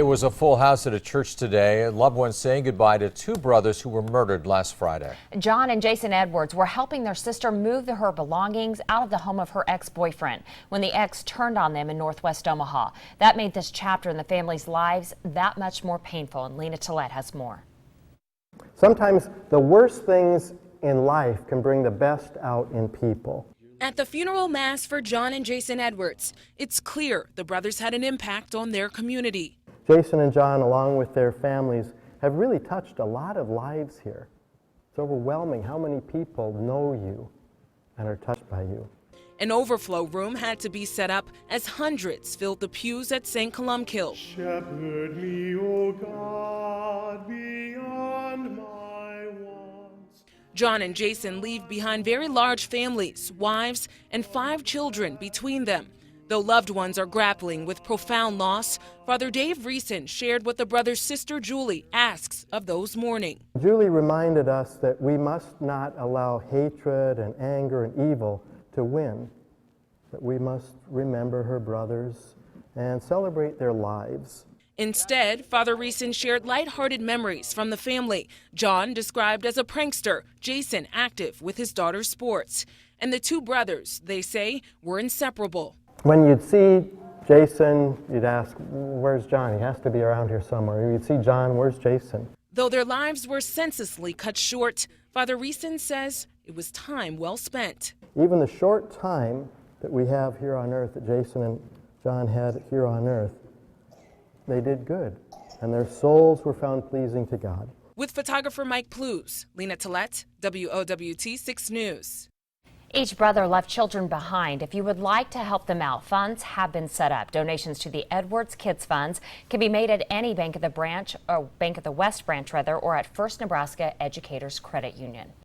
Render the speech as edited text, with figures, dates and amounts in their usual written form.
There was a full house at a church today. Loved ones saying goodbye to two brothers who were murdered last Friday. John and Jason Edwards were helping their sister move her belongings out of the home of her ex-boyfriend when the ex turned on them in Northwest Omaha. That made this chapter in the family's lives that much more painful, and Lena Tillett has more. Sometimes the worst things in life can bring the best out in people. At the funeral mass for John and Jason Edwards, it's clear the brothers had an impact on their community. Jason and John, along with their families, have really touched a lot of lives here. It's overwhelming how many people know you and are touched by you. An overflow room had to be set up as hundreds filled the pews at St. Columkille. Shepherd me, O God, beyond my wants. John and Jason leave behind very large families, wives, and 5 children between them. Though loved ones are grappling with profound loss, Father Dave Reeson shared what the brother's sister Julie asks of those mourning. Julie reminded us that we must not allow hatred and anger and evil to win, that we must remember her brothers and celebrate their lives. Instead, Father Reeson shared lighthearted memories from the family. John described as a prankster, Jason active with his daughter's sports. And the two brothers, they say, were inseparable. When you'd see Jason, you'd ask, where's John? He has to be around here somewhere. You'd see John, where's Jason? Though their lives were senselessly cut short, Father Reeson says it was time well spent. Even the short time that we have here on earth, that Jason and John had here on earth, they did good, and their souls were found pleasing to God. With photographer Mike Plews, Lena Tillett, WOWT 6 News. Each brother left children behind. If you would like to help them out, funds have been set up. Donations to the Edwards Kids Funds can be made at any Bank of the Branch, or Bank of the West branch rather, or at First Nebraska Educators Credit Union.